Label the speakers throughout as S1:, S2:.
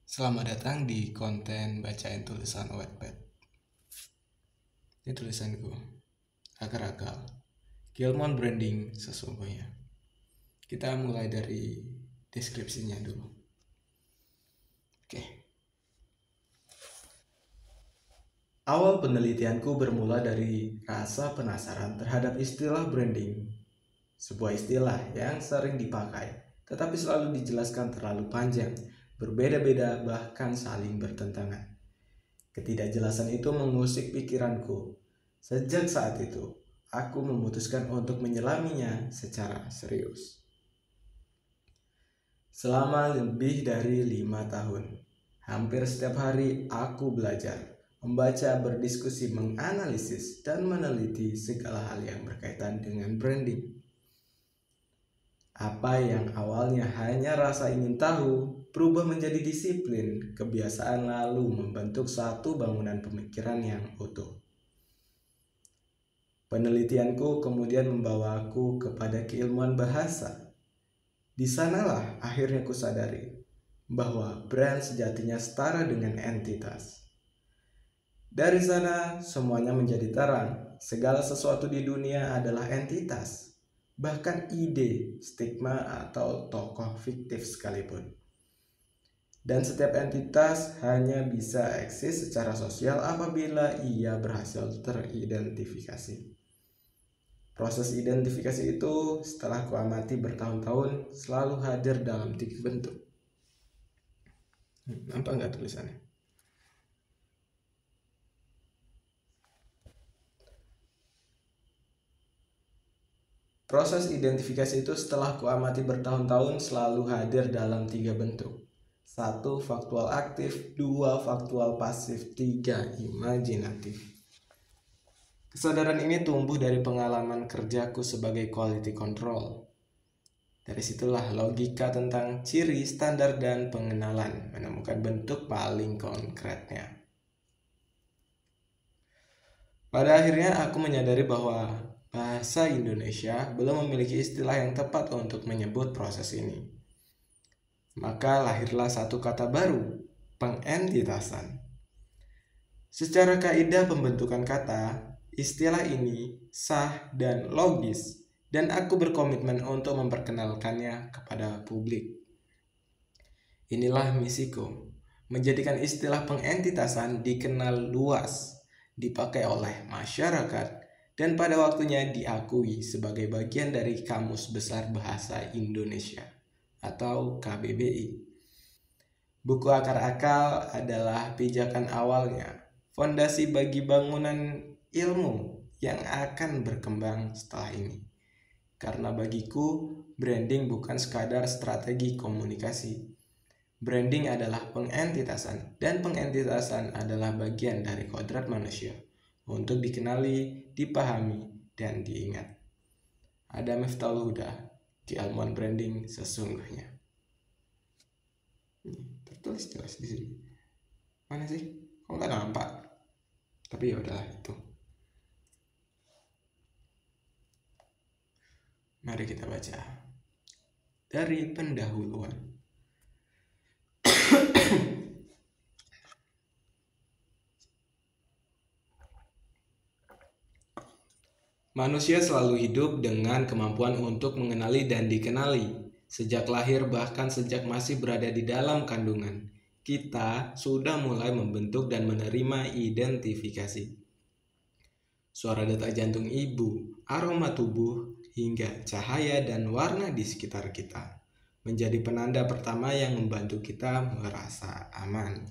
S1: Selamat datang di konten bacain tulisan Wattpad. Ini tulisanku, akar-akal, keilmuan branding sesungguhnya. Kita mulai dari deskripsinya dulu. Oke. Awal penelitianku bermula dari rasa penasaran terhadap istilah branding. Sebuah istilah yang sering dipakai, tetapi selalu dijelaskan terlalu panjang, berbeda-beda, bahkan saling bertentangan. Ketidakjelasan itu mengusik pikiranku. Sejak saat itu, aku memutuskan untuk menyelaminya secara serius. Selama lebih dari 5 tahun, hampir setiap hari aku belajar, membaca, berdiskusi, menganalisis, dan meneliti segala hal yang berkaitan dengan branding. Apa yang awalnya hanya rasa ingin tahu, berubah menjadi disiplin, kebiasaan, lalu membentuk satu bangunan pemikiran yang utuh. Penelitianku kemudian membawaku kepada keilmuan bahasa. Di sanalah akhirnya kusadari bahwa brand sejatinya setara dengan entitas. Dari sana semuanya menjadi terang. Segala sesuatu di dunia adalah entitas, bahkan ide, stigma, atau tokoh fiktif sekalipun. Dan setiap entitas hanya bisa eksis secara sosial apabila ia berhasil teridentifikasi. Proses identifikasi itu setelah kuamati bertahun-tahun selalu hadir dalam 3 bentuk. Nampak nggak tulisannya? Proses identifikasi itu setelah kuamati bertahun-tahun selalu hadir dalam 3 bentuk. 1. Faktual aktif, 2. Faktual pasif, 3. Imajinatif. Kesadaran ini tumbuh dari pengalaman kerjaku sebagai quality control. Dari situlah logika tentang ciri, standar, dan pengenalan menemukan bentuk paling konkretnya. Pada akhirnya aku menyadari bahwa bahasa Indonesia belum memiliki istilah yang tepat untuk menyebut proses ini. Maka lahirlah satu kata baru, pengentitasan. Secara kaidah pembentukan kata, istilah ini sah dan logis, dan aku berkomitmen untuk memperkenalkannya kepada publik. Inilah misiku, menjadikan istilah pengentitasan dikenal luas, dipakai oleh masyarakat, dan pada waktunya diakui sebagai bagian dari Kamus Besar Bahasa Indonesia atau KBBI. Buku Akar-Akal adalah pijakan awalnya, fondasi bagi bangunan ilmu yang akan berkembang setelah ini. Karena bagiku, branding bukan sekadar strategi komunikasi. Branding adalah pengentitasan, dan pengentitasan adalah bagian dari kodrat manusia untuk dikenali, dipahami, dan diingat. Ada Miftahul Huda, keilmuan branding sesungguhnya. Tertulis jelas di sini. Mana sih? Kok nggak nampak? Tapi ya udahlah itu. Mari kita baca dari pendahuluan. Manusia selalu hidup dengan kemampuan untuk mengenali dan dikenali. Sejak lahir, bahkan sejak masih berada di dalam kandungan, kita sudah mulai membentuk dan menerima identifikasi. Suara detak jantung ibu, aroma tubuh, hingga cahaya dan warna di sekitar kita menjadi penanda pertama yang membantu kita merasa aman.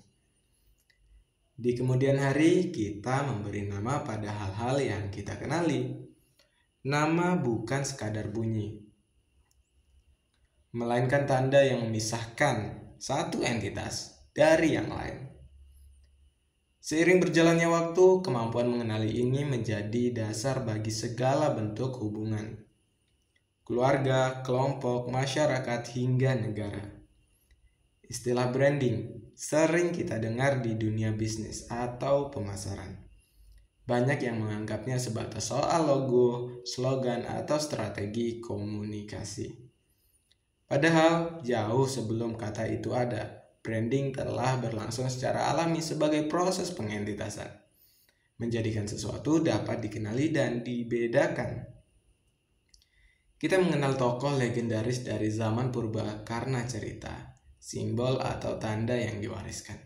S1: Di kemudian hari, kita memberi nama pada hal-hal yang kita kenali. Nama bukan sekadar bunyi, melainkan tanda yang memisahkan satu entitas dari yang lain. Seiring berjalannya waktu, kemampuan mengenali ini menjadi dasar bagi segala bentuk hubungan. Keluarga, kelompok, masyarakat, hingga negara. Istilah branding sering kita dengar di dunia bisnis atau pemasaran. Banyak yang menganggapnya sebatas soal logo, slogan, atau strategi komunikasi. Padahal jauh sebelum kata itu ada, branding telah berlangsung secara alami sebagai proses pengentitasan, menjadikan sesuatu dapat dikenali dan dibedakan. Kita mengenal tokoh legendaris dari zaman purba karena cerita, simbol atau tanda yang diwariskan.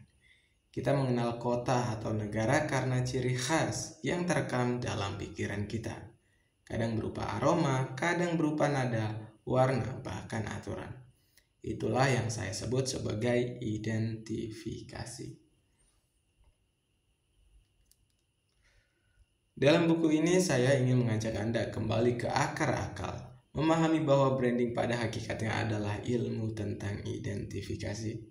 S1: Kita mengenal kota atau negara karena ciri khas yang terekam dalam pikiran kita. Kadang berupa aroma, kadang berupa nada, warna, bahkan aturan. Itulah yang saya sebut sebagai identifikasi. Dalam buku ini saya ingin mengajak Anda kembali ke akar akal. Memahami bahwa branding pada hakikatnya adalah ilmu tentang identifikasi.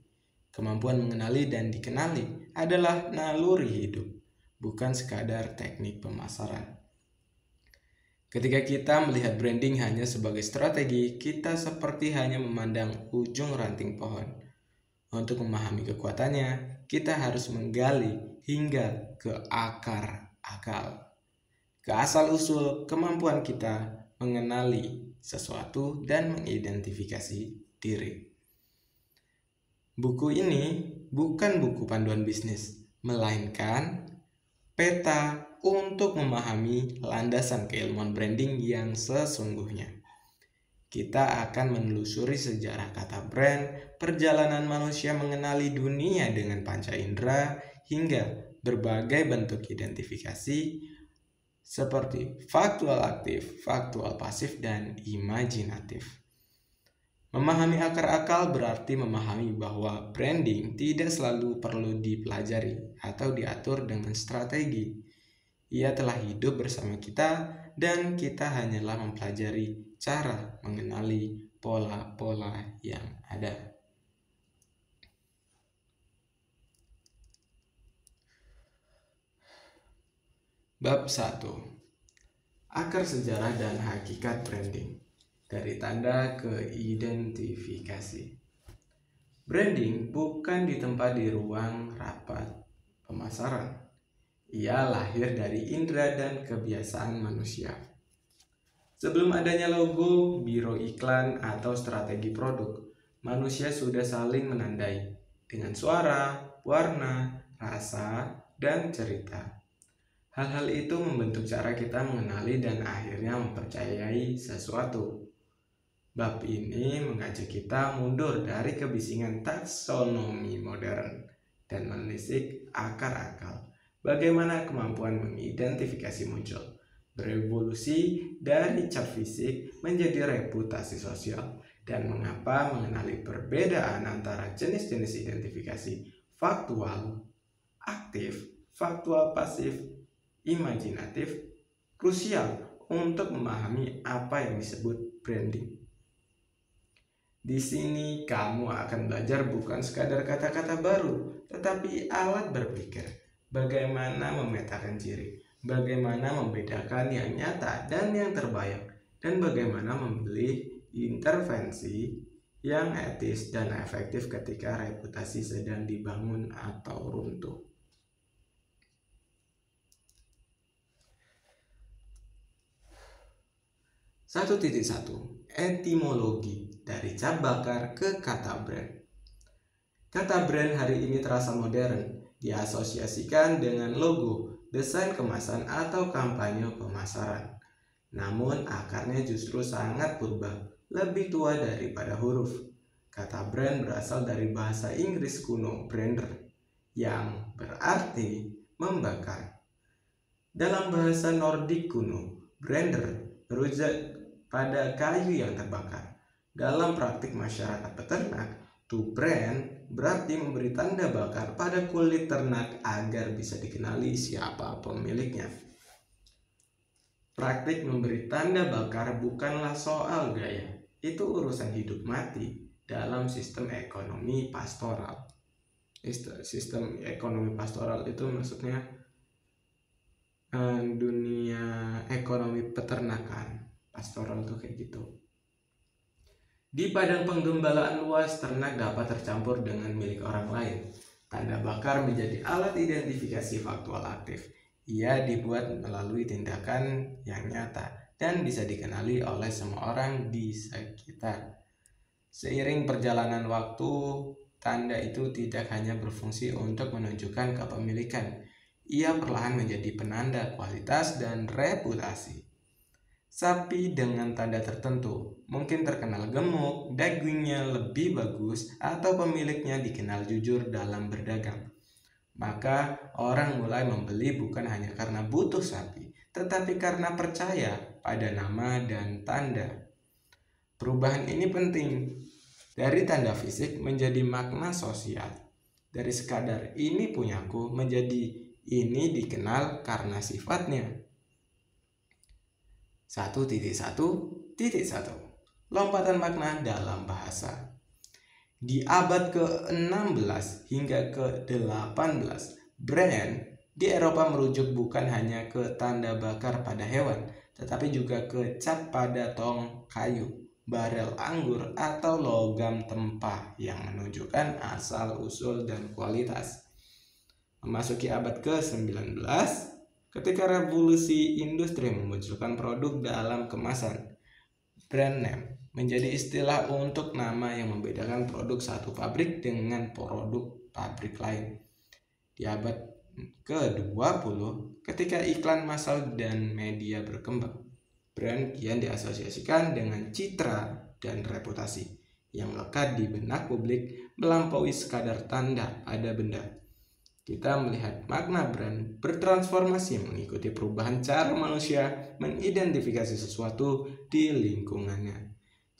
S1: Kemampuan mengenali dan dikenali adalah naluri hidup, bukan sekadar teknik pemasaran. Ketika kita melihat branding hanya sebagai strategi, kita seperti hanya memandang ujung ranting pohon. Untuk memahami kekuatannya, kita harus menggali hingga ke akar akal, ke asal-usul kemampuan kita mengenali sesuatu dan mengidentifikasi diri. Buku ini bukan buku panduan bisnis, melainkan peta untuk memahami landasan keilmuan branding yang sesungguhnya. Kita akan menelusuri sejarah kata brand, perjalanan manusia mengenali dunia dengan panca indera, hingga berbagai bentuk identifikasi seperti faktual aktif, faktual pasif, dan imajinatif. Memahami akar akal berarti memahami bahwa branding tidak selalu perlu dipelajari atau diatur dengan strategi. Ia telah hidup bersama kita dan kita hanyalah mempelajari cara mengenali pola-pola yang ada. Bab 1. Akar sejarah dan hakikat branding. Dari tanda ke identifikasi. Branding bukan ditempa di ruang rapat pemasaran. Ia lahir dari indera dan kebiasaan manusia. Sebelum adanya logo, biro iklan, atau strategi produk, manusia sudah saling menandai dengan suara, warna, rasa, dan cerita. Hal-hal itu membentuk cara kita mengenali dan akhirnya mempercayai sesuatu. Bab ini mengajak kita mundur dari kebisingan taksonomi modern dan menelisik akar akal. Bagaimana kemampuan mengidentifikasi muncul, berevolusi dari cap fisik menjadi reputasi sosial, dan mengapa mengenali perbedaan antara jenis-jenis identifikasi faktual, aktif, faktual pasif, imajinatif, krusial untuk memahami apa yang disebut branding. Di sini kamu akan belajar bukan sekadar kata-kata baru, tetapi alat berpikir. Bagaimana memetakan ciri, bagaimana membedakan yang nyata dan yang terbayang, dan bagaimana memilih intervensi yang etis dan efektif ketika reputasi sedang dibangun atau runtuh. 1.1 Etimologi dari cap bakar ke kata brand. Kata brand hari ini terasa modern, diasosiasikan dengan logo, desain kemasan, atau kampanye pemasaran. Namun akarnya justru sangat purba, lebih tua daripada huruf. Kata brand berasal dari bahasa Inggris kuno brander, yang berarti membakar. Dalam bahasa Nordik kuno, brander merujuk pada kayu yang terbakar. Dalam praktik masyarakat peternak, to brand berarti memberi tanda bakar pada kulit ternak agar bisa dikenali siapa pemiliknya. Praktik memberi tanda bakar bukanlah soal gaya, itu urusan hidup mati dalam sistem ekonomi pastoral. Sistem ekonomi pastoral itu maksudnya dunia ekonomi peternakan. Pastoral tuh kayak gitu. Di padang penggembalaan luas, ternak dapat tercampur dengan milik orang lain. Tanda bakar menjadi alat identifikasi faktual aktif. Ia dibuat melalui tindakan yang nyata dan bisa dikenali oleh semua orang di sekitar. Seiring perjalanan waktu, tanda itu tidak hanya berfungsi untuk menunjukkan kepemilikan, ia perlahan menjadi penanda kualitas dan reputasi. Sapi dengan tanda tertentu mungkin terkenal gemuk, dagingnya lebih bagus, atau pemiliknya dikenal jujur dalam berdagang. Maka orang mulai membeli bukan hanya karena butuh sapi, tetapi karena percaya pada nama dan tanda. Perubahan ini penting. Dari tanda fisik menjadi makna sosial. Dari sekadar ini punyaku menjadi ini dikenal karena sifatnya. 1.1.1 Lompatan makna dalam bahasa. Di abad ke-16 hingga ke-18, brand di Eropa merujuk bukan hanya ke tanda bakar pada hewan, tetapi juga ke cat pada tong kayu, barel anggur, atau logam tempa yang menunjukkan asal-usul dan kualitas. Memasuki abad ke-19, ketika revolusi industri memunculkan produk dalam kemasan, brand name menjadi istilah untuk nama yang membedakan produk satu pabrik dengan produk pabrik lain. Di abad ke-20, ketika iklan massal dan media berkembang, brand kian diasosiasikan dengan citra dan reputasi yang melekat di benak publik melampaui sekadar tanda pada benda. Kita melihat makna brand bertransformasi mengikuti perubahan cara manusia mengidentifikasi sesuatu di lingkungannya.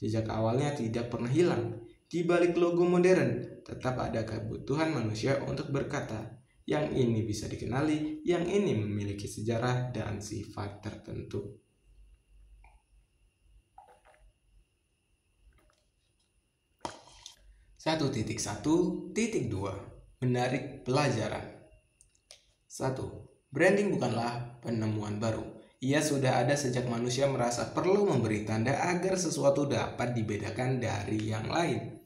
S1: Jejak awalnya tidak pernah hilang. Di balik logo modern, tetap ada kebutuhan manusia untuk berkata, yang ini bisa dikenali, yang ini memiliki sejarah dan sifat tertentu. 1.1.2 Menarik pelajaran. 1. Branding bukanlah penemuan baru. Ia sudah ada sejak manusia merasa perlu memberi tanda agar sesuatu dapat dibedakan dari yang lain.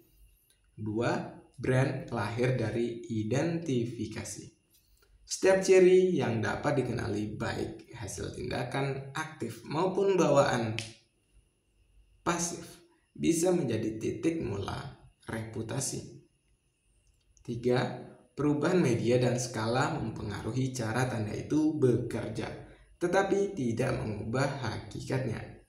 S1: 2. Brand lahir dari identifikasi. Setiap ciri yang dapat dikenali baik hasil tindakan aktif maupun bawaan pasif bisa menjadi titik mula reputasi. 3. Perubahan media dan skala mempengaruhi cara tanda itu bekerja, tetapi tidak mengubah hakikatnya.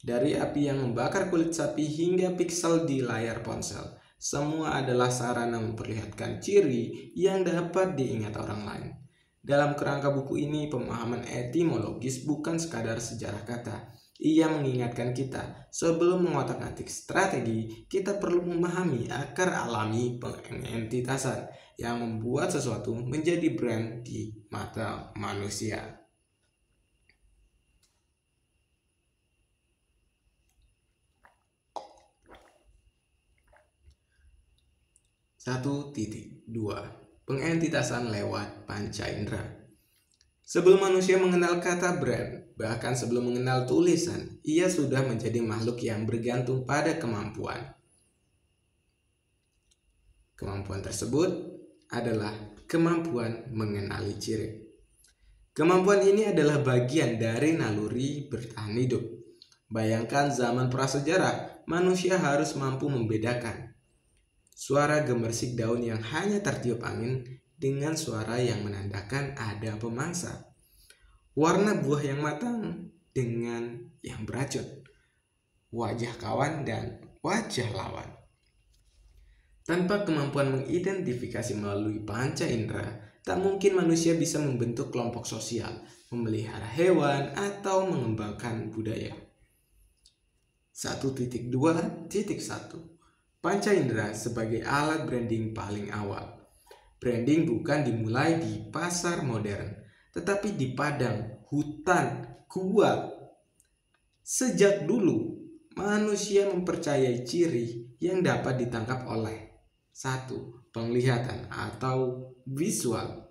S1: Dari api yang membakar kulit sapi hingga piksel di layar ponsel, semua adalah sarana memperlihatkan ciri yang dapat diingat orang lain. Dalam kerangka buku ini, pemahaman etimologis bukan sekadar sejarah kata. Ia mengingatkan kita, sebelum mengotak-atik strategi, kita perlu memahami akar alami pengentitasan yang membuat sesuatu menjadi brand di mata manusia. 1.2 Pengentitasan lewat panca indera. Sebelum manusia mengenal kata brand, bahkan sebelum mengenal tulisan, ia sudah menjadi makhluk yang bergantung pada kemampuan. Kemampuan tersebut adalah kemampuan mengenali ciri. Kemampuan ini adalah bagian dari naluri bertahan hidup. Bayangkan zaman prasejarah, manusia harus mampu membedakan suara gemersik daun yang hanya tertiup angin dengan suara yang menandakan ada pemangsa, warna buah yang matang dengan yang beracun, wajah kawan dan wajah lawan. Tanpa kemampuan mengidentifikasi melalui panca indera, tak mungkin manusia bisa membentuk kelompok sosial, memelihara hewan, atau mengembangkan budaya. 1.2.1 Panca indera sebagai alat branding paling awal. Branding bukan dimulai di pasar modern, tetapi di padang, hutan, gua. Sejak dulu, manusia mempercayai ciri yang dapat ditangkap oleh 1. Penglihatan atau visual.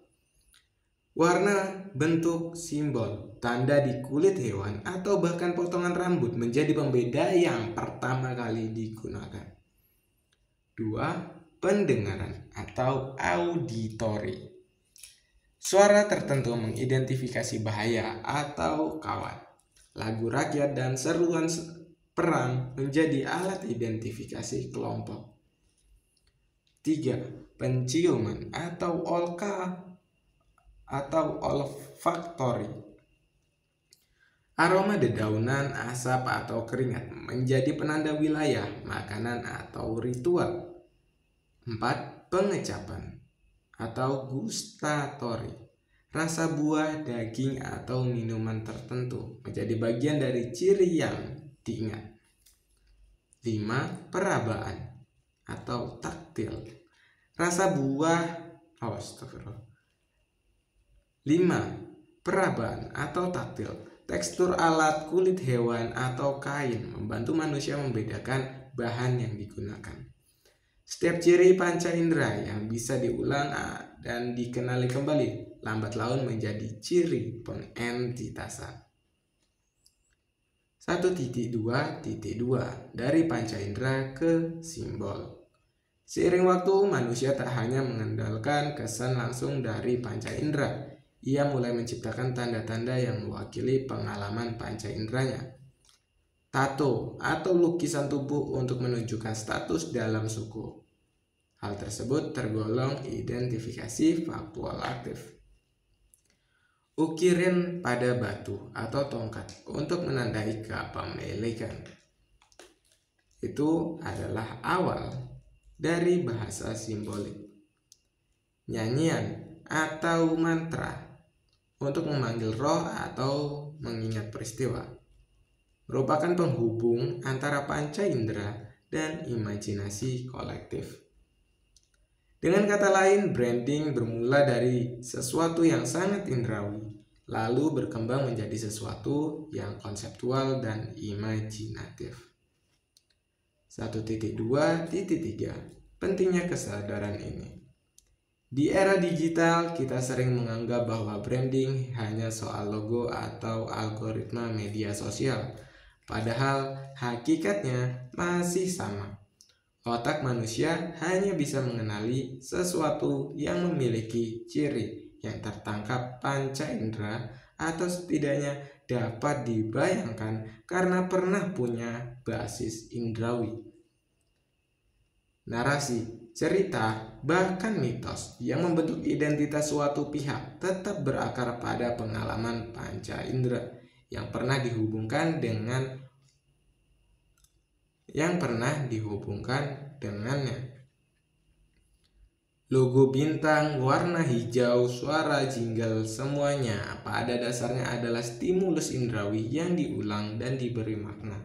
S1: Warna, bentuk, simbol, tanda di kulit hewan, atau bahkan potongan rambut menjadi pembeda yang pertama kali digunakan. 2. Pendengaran atau auditory. Suara tertentu mengidentifikasi bahaya atau kawan. Lagu rakyat dan seruan perang menjadi alat identifikasi kelompok. 3. Penciuman atau olfaktori. Aroma dedaunan, asap atau keringat menjadi penanda wilayah, makanan atau ritual. 4. Pengecapan atau gustatori. Rasa buah, daging atau minuman tertentu menjadi bagian dari ciri yang diingat. 5. Perabaan atau taktil. Rasa buah, 5. Perabaan atau taktil. Tekstur alat, kulit hewan atau kain membantu manusia membedakan bahan yang digunakan. Setiap ciri panca indera yang bisa diulang dan dikenali kembali lambat laun menjadi ciri pengentitasan. 1.2.2 dari panca indera ke simbol. Seiring waktu, manusia tak hanya mengandalkan kesan langsung dari panca indera. Ia mulai menciptakan tanda-tanda yang mewakili pengalaman panca inderanya. Tato atau lukisan tubuh untuk menunjukkan status dalam suku. Hal tersebut tergolong identifikasi faktual aktif. Ukiran pada batu atau tongkat untuk menandai kepemilikan. Itu adalah awal dari bahasa simbolik. Nyanyian atau mantra untuk memanggil roh atau mengingat peristiwa merupakan penghubung antara panca indera dan imajinasi kolektif. Dengan kata lain, branding bermula dari sesuatu yang sangat indrawi, lalu berkembang menjadi sesuatu yang konseptual dan imajinatif. 1.2.3 Pentingnya kesadaran ini. Di era digital, kita sering menganggap bahwa branding hanya soal logo atau algoritma media sosial, padahal hakikatnya masih sama. Otak manusia hanya bisa mengenali sesuatu yang memiliki ciri yang tertangkap panca indera atau setidaknya dapat dibayangkan karena pernah punya basis indrawi. Narasi, cerita, bahkan mitos yang membentuk identitas suatu pihak tetap berakar pada pengalaman panca indera yang pernah dihubungkan dengannya. Logo bintang, warna hijau, suara jingle, semuanya pada dasarnya adalah stimulus indrawi yang diulang dan diberi makna.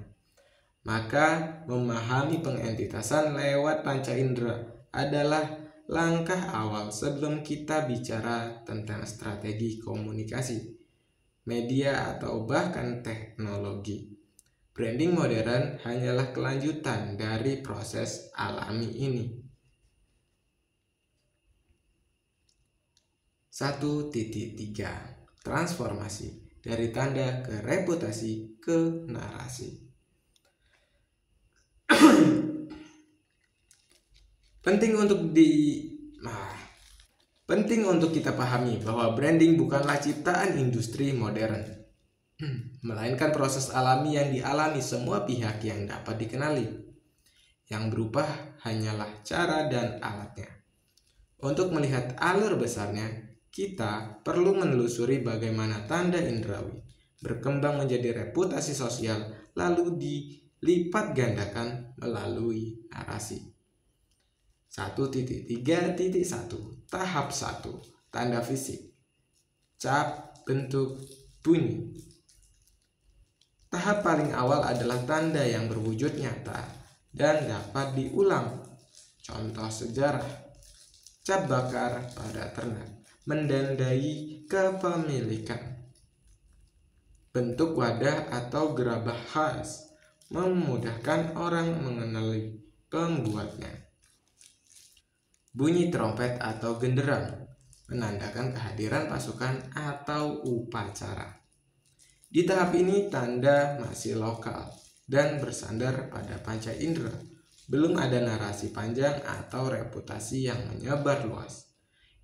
S1: Maka memahami pengentitasan lewat panca indera adalah langkah awal sebelum kita bicara tentang strategi komunikasi, media atau bahkan teknologi. Branding modern hanyalah kelanjutan dari proses alami ini. 1.3 Transformasi dari tanda ke reputasi ke narasi. Penting untuk kita pahami bahwa branding bukanlah ciptaan industri modern, melainkan proses alami yang dialami semua pihak yang dapat dikenali. Yang berubah hanyalah cara dan alatnya. Untuk melihat alur besarnya, kita perlu menelusuri bagaimana tanda indrawi berkembang menjadi reputasi sosial lalu dilipat gandakan melalui narasi. 1.3.1 Tahap 1 Tanda fisik. Cap, bentuk, bunyi. Tahap paling awal adalah tanda yang berwujud nyata dan dapat diulang. Contoh sejarah: cap bakar pada ternak menandai kepemilikan. Bentuk wadah atau gerabah khas memudahkan orang mengenali pembuatnya. Bunyi trompet atau genderang menandakan kehadiran pasukan atau upacara. Di tahap ini tanda masih lokal dan bersandar pada panca indera. Belum ada narasi panjang atau reputasi yang menyebar luas.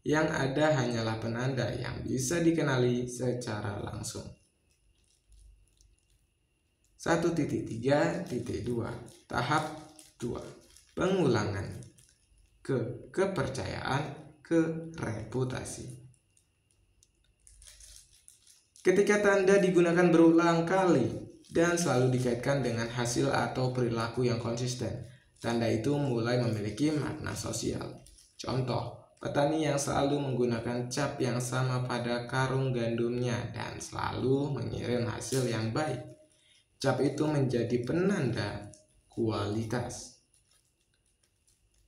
S1: Yang ada hanyalah penanda yang bisa dikenali secara langsung. 1.3.2 Tahap 2 Pengulangan. ke kepercayaan, ke reputasi. Ketika tanda digunakan berulang kali dan selalu dikaitkan dengan hasil atau perilaku yang konsisten, tanda itu mulai memiliki makna sosial. Contoh, petani yang selalu menggunakan cap yang sama pada karung gandumnya dan selalu mengirim hasil yang baik. Cap itu menjadi penanda kualitas.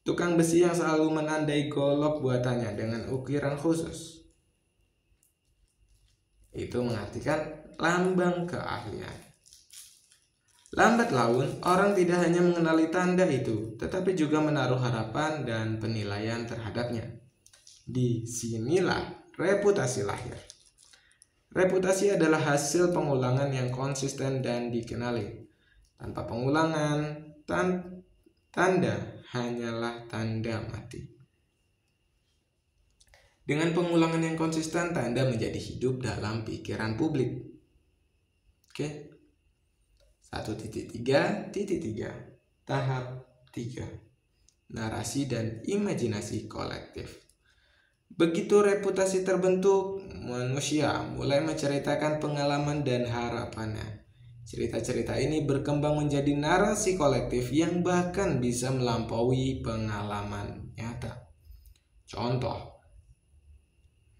S1: Tukang besi yang selalu menandai golok buatannya dengan ukiran khusus, itu mengartikan lambang keahlian. Lambat laun, orang tidak hanya mengenali tanda itu, tetapi juga menaruh harapan dan penilaian terhadapnya. Disinilah reputasi lahir. Reputasi adalah hasil pengulangan yang konsisten dan dikenali. Tanpa pengulangan, tanda hanyalah tanda mati. Dengan pengulangan yang konsisten, tanda menjadi hidup dalam pikiran publik. Oke. 1.3.3 tahap 3, narasi dan imajinasi kolektif. Begitu reputasi terbentuk, manusia mulai menceritakan pengalaman dan harapannya. Cerita-cerita ini berkembang menjadi narasi kolektif yang bahkan bisa melampaui pengalaman nyata. Contoh,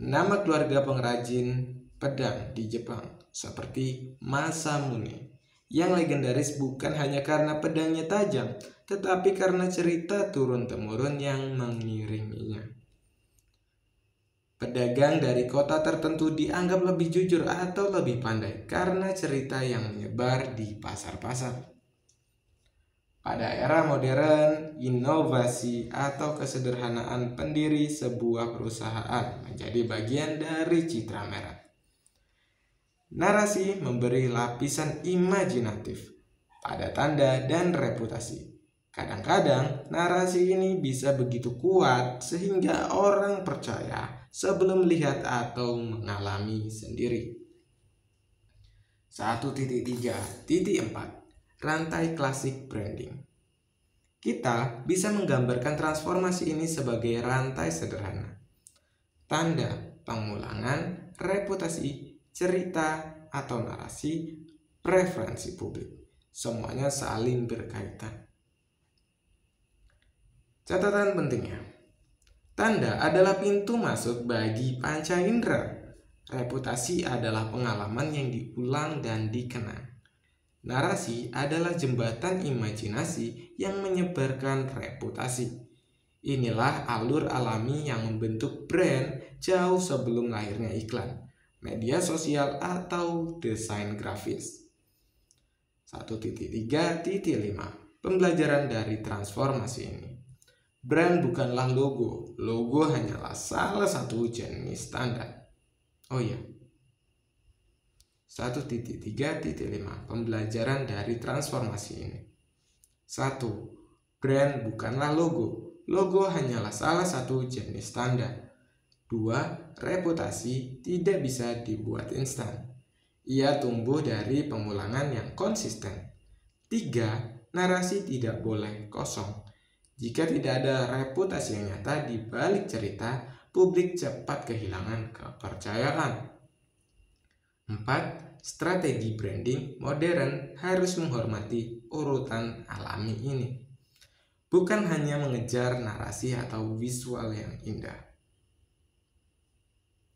S1: nama keluarga pengrajin pedang di Jepang seperti Masamune yang legendaris bukan hanya karena pedangnya tajam, tetapi karena cerita turun-temurun yang mengiringinya. Pedagang dari kota tertentu dianggap lebih jujur atau lebih pandai karena cerita yang menyebar di pasar-pasar. Pada era modern, inovasi atau kesederhanaan pendiri sebuah perusahaan menjadi bagian dari citra merah. Narasi memberi lapisan imajinatif pada tanda dan reputasi. Kadang-kadang narasi ini bisa begitu kuat sehingga orang percaya sebelum melihat atau mengalami sendiri. 1.3.4 Rantai klasik branding. Kita bisa menggambarkan transformasi ini sebagai rantai sederhana. Tanda, pengulangan, reputasi, cerita atau narasi, preferensi publik. Semuanya saling berkaitan. Catatan pentingnya. Tanda adalah pintu masuk bagi panca indera. Reputasi adalah pengalaman yang diulang dan dikenang. Narasi adalah jembatan imajinasi yang menyebarkan reputasi. Inilah alur alami yang membentuk brand jauh sebelum lahirnya iklan, media sosial atau desain grafis. 1.3.5 Pembelajaran dari transformasi ini. Brand bukanlah logo. Logo hanyalah salah satu jenis tanda. Oh iya. 1.3.5 Pembelajaran dari transformasi ini. 1. Brand bukanlah logo. Logo hanyalah salah satu jenis tanda. 2. Reputasi tidak bisa dibuat instan. Ia tumbuh dari pengulangan yang konsisten. 3. Narasi tidak boleh kosong. Jika tidak ada reputasi yang nyata di balik cerita, publik cepat kehilangan kepercayaan. 4. Strategi branding modern harus menghormati urutan alami ini, bukan hanya mengejar narasi atau visual yang indah.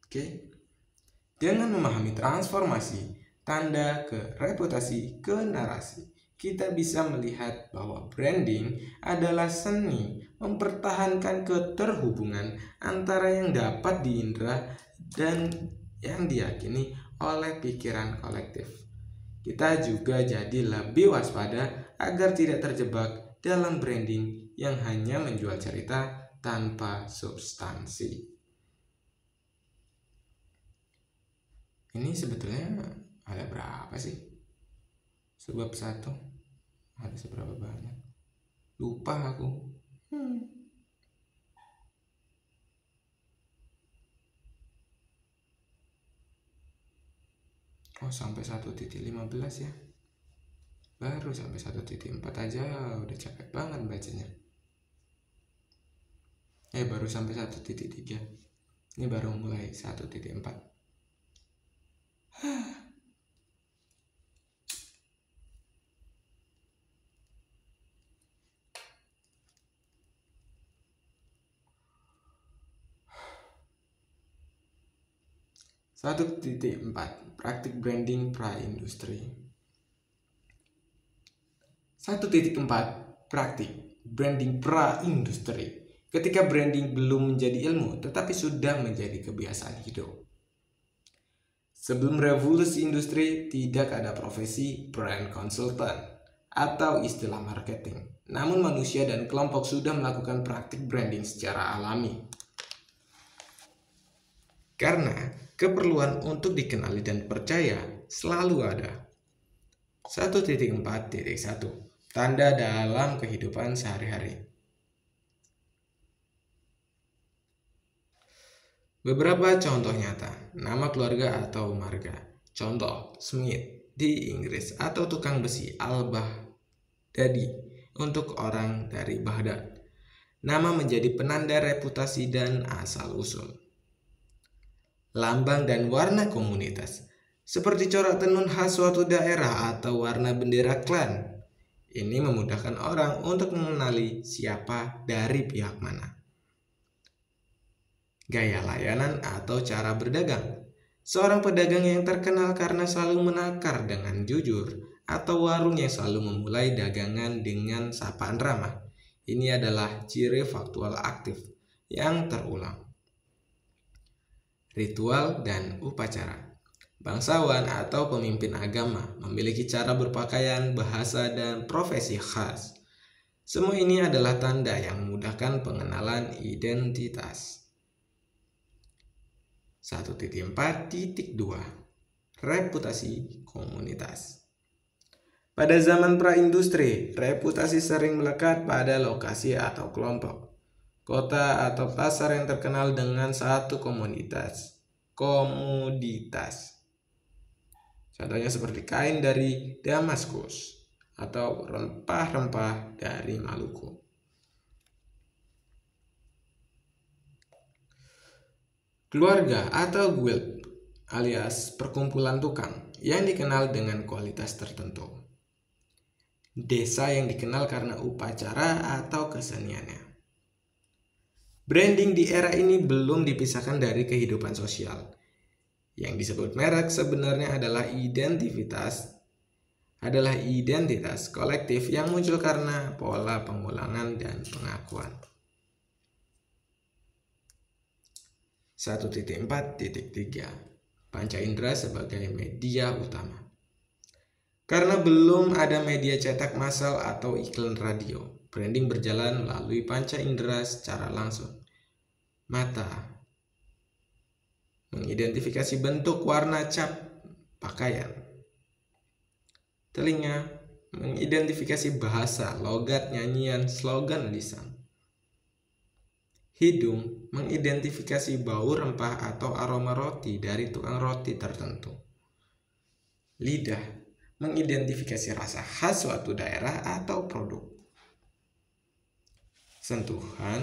S1: Oke. Dengan memahami transformasi tanda ke reputasi ke narasi, kita bisa melihat bahwa branding adalah seni mempertahankan keterhubungan antara yang dapat diindra dan yang diyakini oleh pikiran kolektif. Kita juga jadi lebih waspada agar tidak terjebak dalam branding yang hanya menjual cerita tanpa substansi. Ini sebetulnya ada berapa sih? Sebab 1 ada seberapa banyak? Lupa aku. Oh, sampai 1.15 ya. Baru sampai 1.4 aja udah capek banget bacanya. Baru sampai 1.3. Ini baru mulai 1.4. Satu titik empat, praktik branding pra-industri. 1.4, praktik branding pra-industri. Ketika branding belum menjadi ilmu, tetapi sudah menjadi kebiasaan hidup. Sebelum revolusi industri, tidak ada profesi brand consultant atau istilah marketing. Namun manusia dan kelompok sudah melakukan praktik branding secara alami. Karena keperluan untuk dikenali dan percaya selalu ada. 1.4.1, tanda dalam kehidupan sehari-hari. Beberapa contoh nyata, nama keluarga atau marga. Contoh, Smith di Inggris atau tukang besi Al-Baghdadi untuk orang dari Baghdad. Nama menjadi penanda reputasi dan asal-usul. Lambang dan warna komunitas, seperti corak tenun khas suatu daerah atau warna bendera klan. Ini memudahkan orang untuk mengenali siapa dari pihak mana. Gaya layanan atau cara berdagang. Seorang pedagang yang terkenal karena selalu menakar dengan jujur, atau warung yang selalu memulai dagangan dengan sapaan ramah. Ini adalah ciri faktual aktif yang terulang. Ritual dan upacara. Bangsawan atau pemimpin agama memiliki cara berpakaian, bahasa, dan profesi khas. Semua ini adalah tanda yang memudahkan pengenalan identitas. 1.4.2, reputasi komunitas. Pada zaman pra-industri, reputasi sering melekat pada lokasi atau kelompok. Kota atau pasar yang terkenal dengan satu komoditas. Contohnya seperti kain dari Damaskus atau rempah-rempah dari Maluku. Keluarga atau guild alias perkumpulan tukang yang dikenal dengan kualitas tertentu. Desa yang dikenal karena upacara atau keseniannya. Branding di era ini belum dipisahkan dari kehidupan sosial. Yang disebut merek sebenarnya adalah identitas kolektif yang muncul karena pola pengulangan dan pengakuan. 1.4.3, panca indera sebagai media utama. Karena belum ada media cetak massal atau iklan radio, branding berjalan melalui panca indera secara langsung. Mata mengidentifikasi bentuk warna cap pakaian. Telinga mengidentifikasi bahasa, logat, nyanyian, slogan lisan. Hidung mengidentifikasi bau rempah atau aroma roti dari tukang roti tertentu. Lidah mengidentifikasi rasa khas suatu daerah atau produk. Sentuhan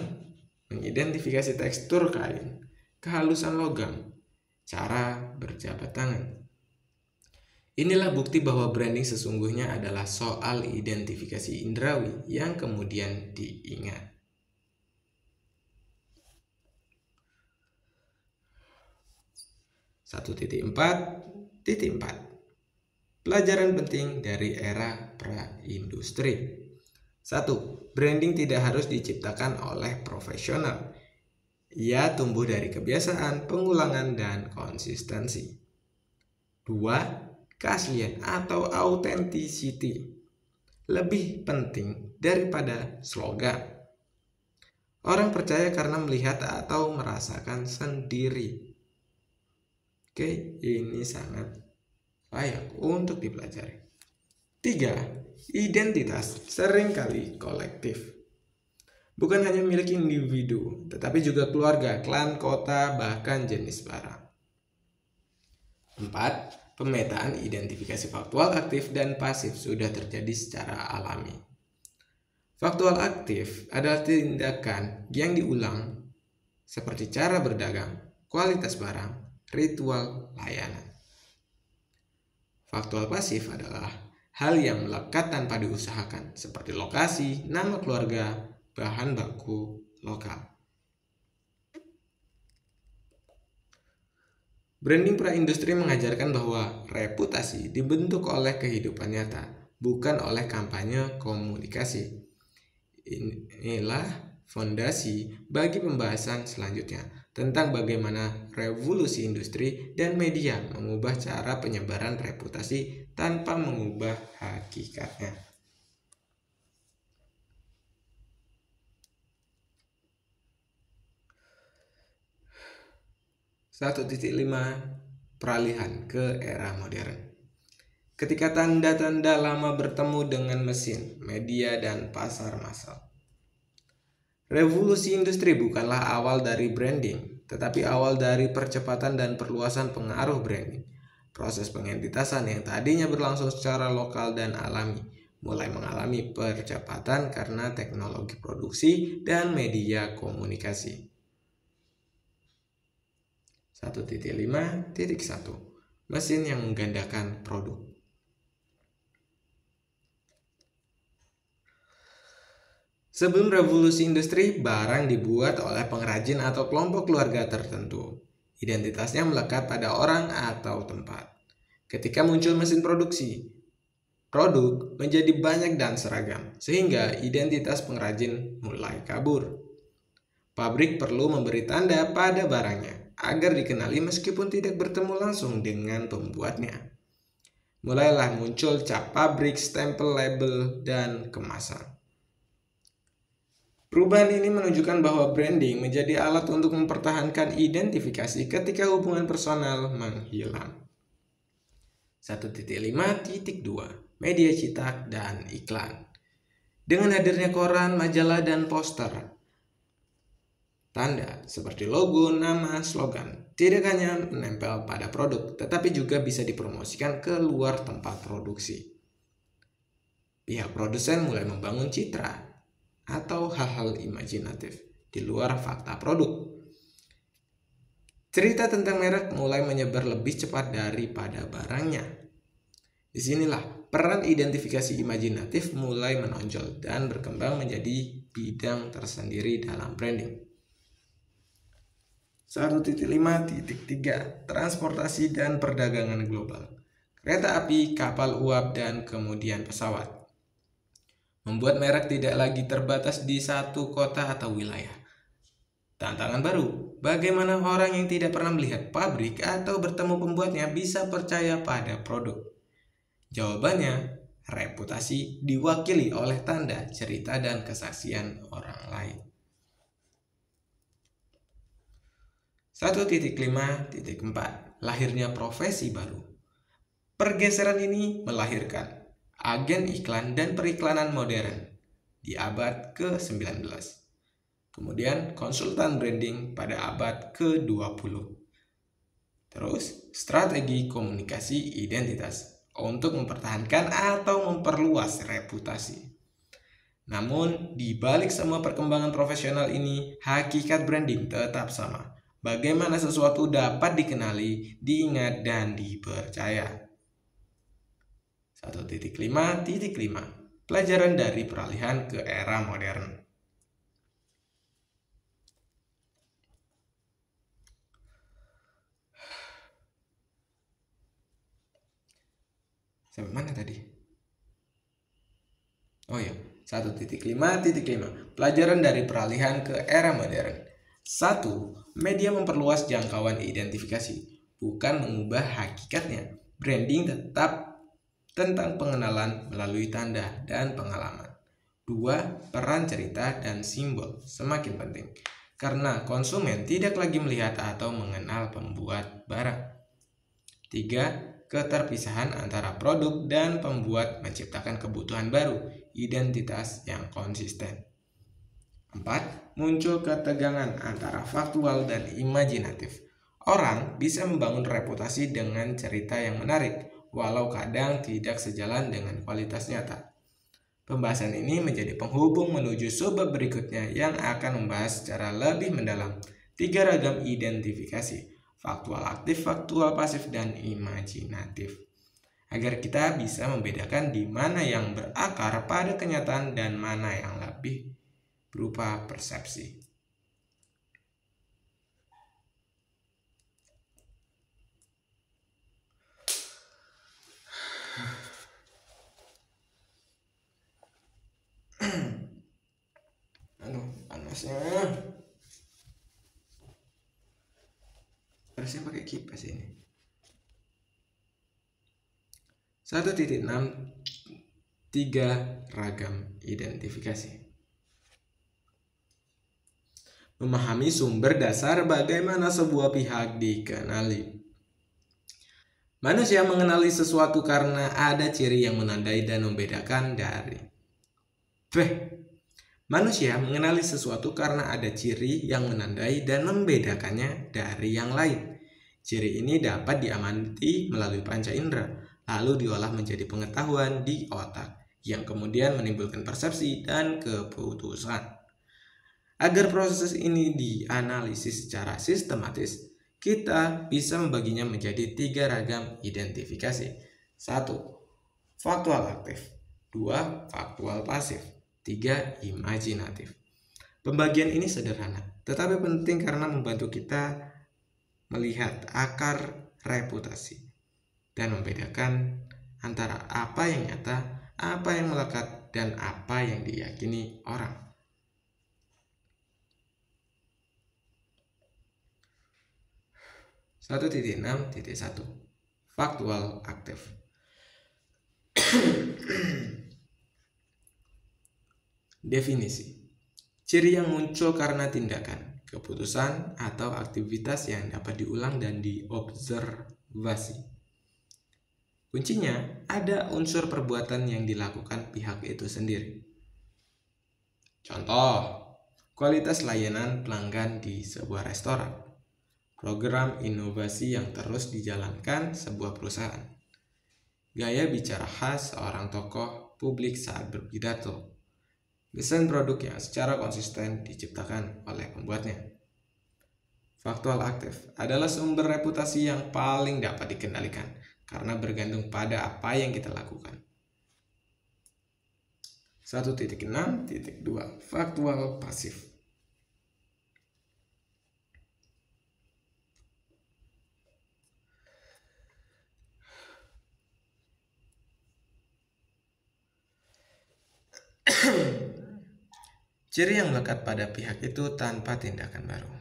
S1: mengidentifikasi tekstur kain, kehalusan logam, cara berjabat tangan. Inilah bukti bahwa branding sesungguhnya adalah soal identifikasi indrawi yang kemudian diingat. Satu titik empat. Pelajaran penting dari era pra-industri. 1. Branding tidak harus diciptakan oleh profesional. Ia tumbuh dari kebiasaan, pengulangan, dan konsistensi. 2. Keaslian atau authenticity lebih penting daripada slogan. Orang percaya karena melihat atau merasakan sendiri. Oke, ini sangat layak untuk dipelajari. 3. Identitas seringkali kolektif. Bukan hanya milik individu, tetapi juga keluarga, klan, kota, bahkan jenis barang. 4. Pemetaan identifikasi faktual aktif dan pasif sudah terjadi secara alami. Faktual aktif adalah tindakan yang diulang seperti cara berdagang, kualitas barang, ritual layanan. Faktual pasif adalah hal yang melekat tanpa diusahakan, seperti lokasi, nama keluarga, bahan baku lokal. Branding praindustri mengajarkan bahwa reputasi dibentuk oleh kehidupan nyata, bukan oleh kampanye komunikasi. Inilah fondasi bagi pembahasan selanjutnya tentang bagaimana revolusi industri dan media mengubah cara penyebaran reputasi tanpa mengubah hakikatnya. 1.5 Peralihan ke era modern. Ketika tanda-tanda lama bertemu dengan mesin, media, dan pasar massal. Revolusi industri bukanlah awal dari branding, tetapi awal dari percepatan dan perluasan pengaruh branding. Proses pengentitasan yang tadinya berlangsung secara lokal dan alami, mulai mengalami percepatan karena teknologi produksi dan media komunikasi. 1.5.1 Mesin yang menggandakan produk. Sebelum revolusi industri, barang dibuat oleh pengrajin atau kelompok keluarga tertentu. Identitasnya melekat pada orang atau tempat. Ketika muncul mesin produksi, produk menjadi banyak dan seragam, sehingga identitas pengrajin mulai kabur. Pabrik perlu memberi tanda pada barangnya agar dikenali meskipun tidak bertemu langsung dengan pembuatnya. Mulailah muncul cap pabrik, stempel, label, dan kemasan. Perubahan ini menunjukkan bahwa branding menjadi alat untuk mempertahankan identifikasi ketika hubungan personal menghilang. 1.5.2 Media cetak dan iklan. Dengan hadirnya koran, majalah, dan poster, tanda seperti logo, nama, slogan tidak hanya menempel pada produk, tetapi juga bisa dipromosikan ke luar tempat produksi. Pihak produsen mulai membangun citra atau hal-hal imajinatif di luar fakta produk. Cerita tentang merek mulai menyebar lebih cepat daripada barangnya. Disinilah peran identifikasi imajinatif mulai menonjol dan berkembang menjadi bidang tersendiri dalam branding. 1.5.3 Transportasi dan perdagangan global. Kereta api, kapal uap, dan kemudian pesawat membuat merek tidak lagi terbatas di satu kota atau wilayah. Tantangan baru, bagaimana orang yang tidak pernah melihat pabrik atau bertemu pembuatnya bisa percaya pada produk? Jawabannya, reputasi diwakili oleh tanda, cerita, dan kesaksian orang lain. 1.5.4 Lahirnya profesi baru. Pergeseran ini melahirkan agen iklan dan periklanan modern di abad ke-19. Kemudian konsultan branding pada abad ke-20. Terus strategi komunikasi identitas untuk mempertahankan atau memperluas reputasi. Namun di balik semua perkembangan profesional ini, hakikat branding tetap sama. Bagaimana sesuatu dapat dikenali, diingat, dan dipercaya. 1.5.5 Pelajaran dari peralihan ke era modern. Sampai mana tadi? Oh ya, 1.5.5 Pelajaran dari peralihan ke era modern. 1. Media memperluas jangkauan identifikasi, bukan mengubah hakikatnya. Branding tetap tentang pengenalan melalui tanda dan pengalaman. 2. Peran cerita dan simbol semakin penting, karena konsumen tidak lagi melihat atau mengenal pembuat barang. 3. Keterpisahan antara produk dan pembuat menciptakan kebutuhan baru, identitas yang konsisten. 4. Muncul ketegangan antara faktual dan imajinatif. Orang bisa membangun reputasi dengan cerita yang menarik, walau kadang tidak sejalan dengan kualitas nyata. Pembahasan ini menjadi penghubung menuju subbab berikutnya yang akan membahas secara lebih mendalam 3 ragam identifikasi, faktual aktif, faktual pasif, dan imajinatif. Agar kita bisa membedakan di mana yang berakar pada kenyataan dan mana yang lebih berupa persepsi. Aduh, panasnya. Harusnya pakai kipas ini. 1.6 3 ragam identifikasi. Memahami sumber dasar bagaimana sebuah pihak dikenali. Manusia mengenali sesuatu karena ada ciri yang menandai dan membedakan dari. Manusia mengenali sesuatu karena ada ciri yang menandai dan membedakannya dari yang lain. Ciri ini dapat diamati melalui panca indera, lalu diolah menjadi pengetahuan di otak, yang kemudian menimbulkan persepsi dan keputusan. Agar proses ini dianalisis secara sistematis, kita bisa membaginya menjadi 3 ragam identifikasi. 1. Faktual aktif. 2. Faktual pasif. 3. Imajinatif. Pembagian ini sederhana, tetapi penting karena membantu kita melihat akar reputasi dan membedakan antara apa yang nyata, apa yang melekat, dan apa yang diyakini orang. Satu titik 6.1 Faktual aktif. Definisi: ciri yang muncul karena tindakan, keputusan, atau aktivitas yang dapat diulang dan diobservasi. Kuncinya ada unsur perbuatan yang dilakukan pihak itu sendiri. Contoh, kualitas layanan pelanggan di sebuah restoran, program inovasi yang terus dijalankan sebuah perusahaan, gaya bicara khas seorang tokoh publik saat berpidato, desain produk yang secara konsisten diciptakan oleh pembuatnya. Faktual aktif adalah sumber reputasi yang paling dapat dikendalikan karena bergantung pada apa yang kita lakukan. 1.6.2 Faktual pasif. Ciri yang melekat pada pihak itu tanpa tindakan baru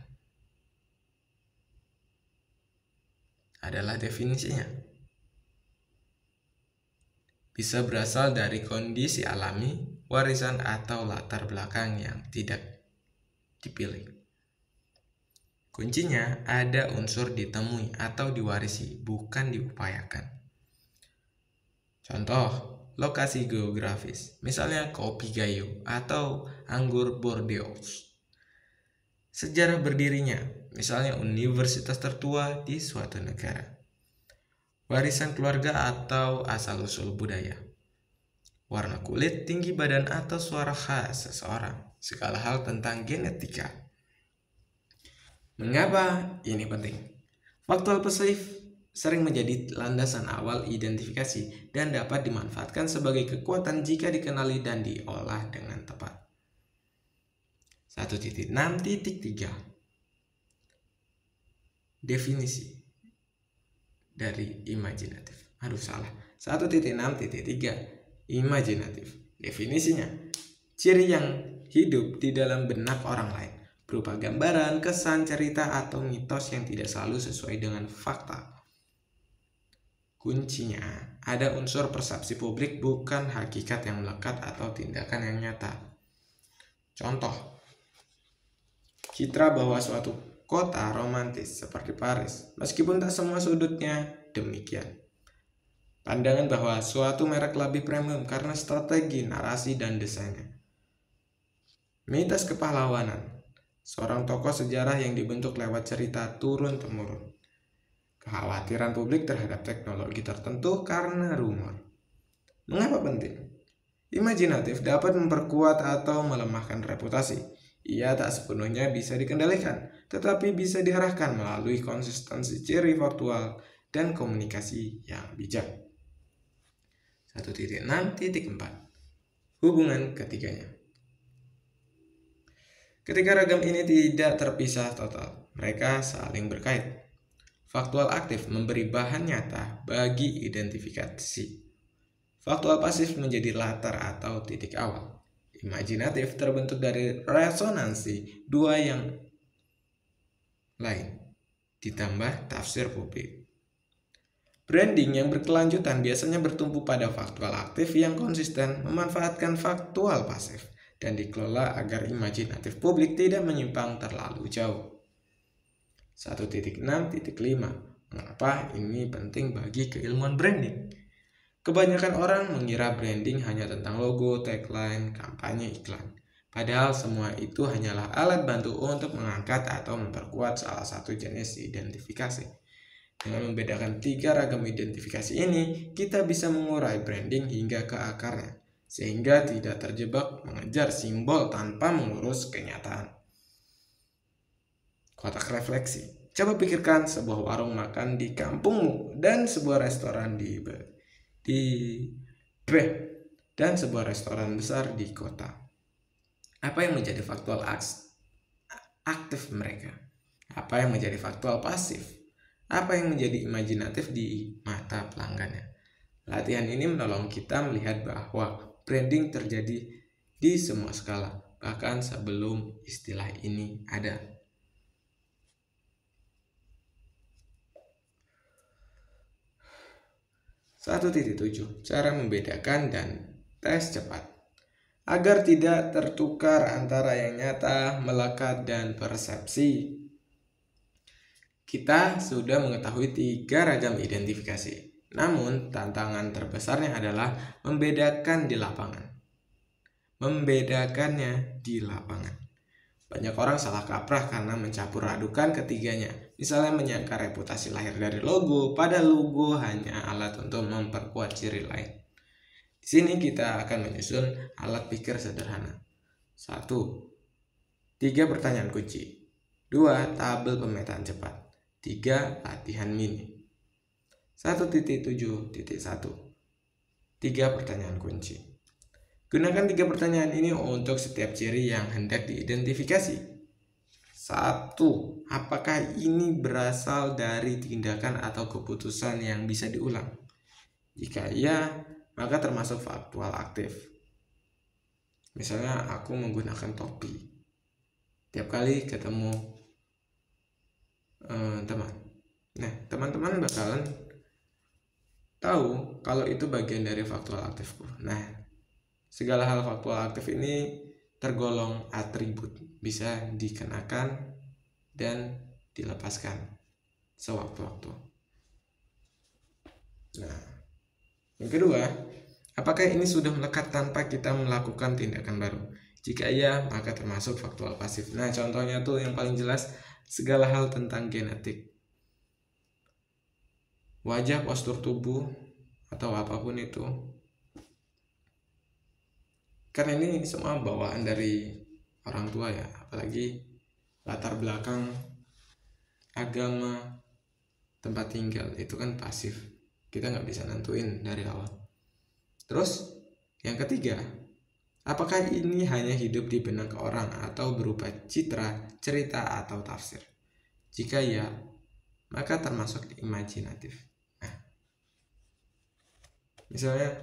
S1: adalah definisinya. Bisa berasal dari kondisi alami, warisan, atau latar belakang yang tidak dipilih. Kuncinya ada unsur ditemui atau diwarisi, bukan diupayakan. Contoh, lokasi geografis, misalnya kopi Gayo atau anggur Bordeaux. Sejarah berdirinya, misalnya universitas tertua di suatu negara. Warisan keluarga atau asal-usul budaya. Warna kulit, tinggi badan, atau suara khas seseorang. Segala hal tentang genetika. Mengapa ini penting? Faktual pasif sering menjadi landasan awal identifikasi dan dapat dimanfaatkan sebagai kekuatan jika dikenali dan diolah dengan tepat. 1.6.3 Definisi dari imajinatif. 1.6.3 Imajinatif. Definisinya: ciri yang hidup di dalam benak orang lain, berupa gambaran, kesan, cerita, atau mitos yang tidak selalu sesuai dengan fakta. Kuncinya ada unsur persepsi publik, bukan hakikat yang melekat atau tindakan yang nyata. Contoh, citra bahwa suatu kota romantis seperti Paris, meskipun tak semua sudutnya demikian. Pandangan bahwa suatu merek lebih premium karena strategi, narasi, dan desainnya. Mitos kepahlawanan, seorang tokoh sejarah yang dibentuk lewat cerita turun-temurun. Kekhawatiran publik terhadap teknologi tertentu karena rumor. Mengapa penting? Imajinatif dapat memperkuat atau melemahkan reputasi. Ia tak sepenuhnya bisa dikendalikan, tetapi bisa diarahkan melalui konsistensi ciri faktual dan komunikasi yang bijak. 1.6.4 Hubungan ketiganya. Ketika ragam ini tidak terpisah total, mereka saling berkait. Faktual aktif memberi bahan nyata bagi identifikasi. Faktual pasif menjadi latar atau titik awal. Imajinatif terbentuk dari resonansi dua yang lain, ditambah tafsir publik. Branding yang berkelanjutan biasanya bertumpu pada faktual aktif yang konsisten memanfaatkan faktual pasif dan dikelola agar imajinatif publik tidak menyimpang terlalu jauh. 1.6.5 Mengapa ini penting bagi keilmuan branding? Kebanyakan orang mengira branding hanya tentang logo, tagline, kampanye, iklan. Padahal semua itu hanyalah alat bantu untuk mengangkat atau memperkuat salah satu jenis identifikasi. Dengan membedakan 3 ragam identifikasi ini, kita bisa mengurai branding hingga ke akarnya, sehingga tidak terjebak mengejar simbol tanpa mengurus kenyataan. Kotak refleksi. Coba pikirkan sebuah warung makan di kampungmu dan sebuah restoran dan sebuah restoran besar di kota. Apa yang menjadi faktual aktif mereka? Apa yang menjadi faktual pasif? Apa yang menjadi imajinatif di mata pelanggannya? Latihan ini menolong kita melihat bahwa branding terjadi di semua skala, bahkan sebelum istilah ini ada. 1.7 Cara membedakan dan tes cepat. Agar tidak tertukar antara yang nyata, melekat, dan persepsi, kita sudah mengetahui 3 ragam identifikasi. Namun, tantangan terbesarnya adalah membedakannya di lapangan. Banyak orang salah kaprah karena mencampur adukan ketiganya. Misalnya menyangka reputasi lahir dari logo, padahal logo hanya alat untuk memperkuat ciri lain. Di sini kita akan menyusun alat pikir sederhana. 1. 3 pertanyaan kunci. 2. Tabel pemetaan cepat. 3. Latihan mini. 1.7.1 3 pertanyaan kunci. Gunakan 3 pertanyaan ini untuk setiap ciri yang hendak diidentifikasi. 1. Apakah ini berasal dari tindakan atau keputusan yang bisa diulang? Jika iya, maka termasuk faktual aktif. Misalnya aku menggunakan topi. Tiap kali ketemu teman. Nah, teman-teman bakalan tahu kalau itu bagian dari faktual aktifku. Nah, segala hal faktual aktif ini tergolong atribut, bisa dikenakan dan dilepaskan sewaktu-waktu. Nah, yang kedua, apakah ini sudah melekat tanpa kita melakukan tindakan baru? Jika iya, maka termasuk faktual pasif. Nah, contohnya tuh yang paling jelas, segala hal tentang genetik. Wajah, postur tubuh, atau apapun itu. Karena ini semua bawaan dari orang tua ya, apalagi latar belakang agama, tempat tinggal, itu kan pasif. Kita nggak bisa nentuin dari awal. Terus yang ketiga, apakah ini hanya hidup di benak orang atau berupa citra, cerita, atau tafsir? Jika ya, maka termasuk imajinatif. Nah, misalnya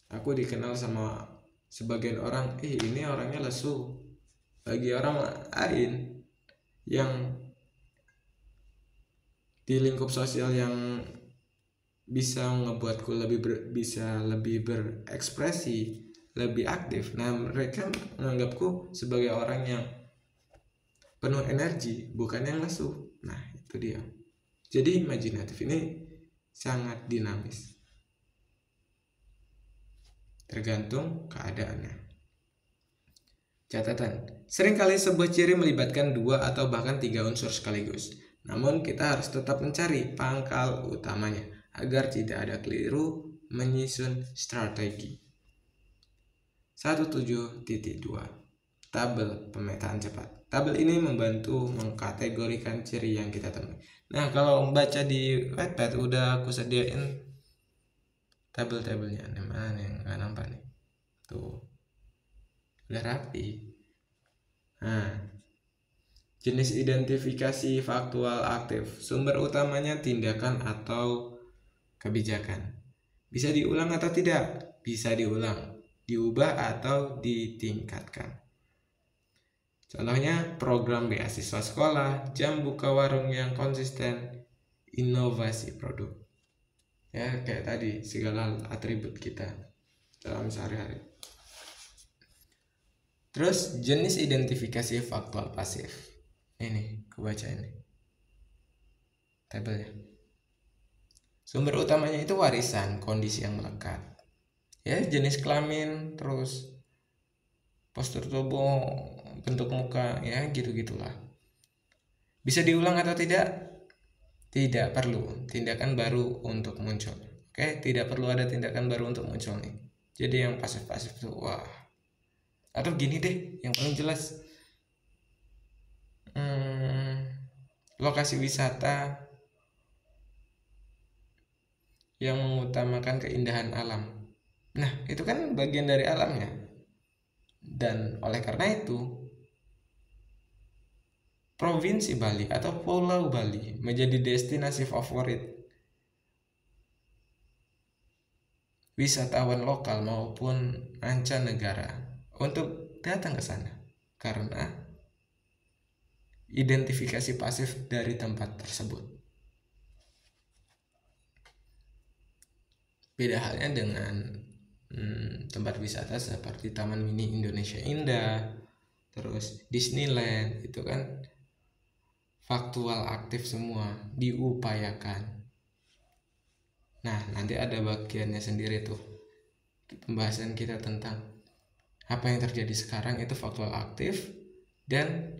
S1: aku dikenal sama sebagian orang, ini orangnya lesu. Bagi orang lain yang di lingkup sosial yang bisa ngebuatku bisa lebih berekspresi, lebih aktif, nah mereka menganggapku sebagai orang yang penuh energi, bukan yang lesu. Nah, itu dia. Jadi imajinatif ini sangat dinamis, tergantung keadaannya. Catatan, seringkali sebuah ciri melibatkan 2 atau bahkan 3 unsur sekaligus. Namun kita harus tetap mencari pangkal utamanya agar tidak ada keliru menyusun strategi. 1.7.2 tabel pemetaan cepat. Tabel ini membantu mengkategorikan ciri yang kita temui. Nah, kalau membaca di Wattpad udah aku sediain tabel-tabelnya. Mana yang nggak nampak nih? Tuh, udah rapi. Nah, jenis identifikasi faktual aktif. Sumber utamanya tindakan atau kebijakan. Bisa diulang atau tidak? Bisa diulang, diubah atau ditingkatkan. Contohnya program beasiswa sekolah, jam buka warung yang konsisten, inovasi produk. Ya, kayak tadi segala atribut kita dalam sehari-hari. Terus jenis identifikasi faktual pasif. Ini, aku baca ini tabelnya. Sumber utamanya itu warisan, kondisi yang melekat. Ya, jenis kelamin, terus postur tubuh, bentuk muka, ya gitu-gitulah. Bisa diulang atau tidak? Tidak perlu tindakan baru untuk muncul. Oke, tidak perlu ada tindakan baru untuk muncul nih. Jadi yang pasif-pasif tuh wah. Atau gini deh, yang paling jelas lokasi wisata yang mengutamakan keindahan alam. Nah, itu kan bagian dari alamnya. Dan oleh karena itu, Provinsi Bali atau Pulau Bali menjadi destinasi favorit wisatawan lokal maupun mancanegara untuk datang ke sana karena identifikasi pasif dari tempat tersebut. Beda halnya dengan tempat wisata seperti Taman Mini Indonesia Indah, terus Disneyland, itu kan faktual aktif semua, diupayakan. Nah, nanti ada bagiannya sendiri tuh pembahasan kita tentang apa yang terjadi sekarang itu faktual aktif, dan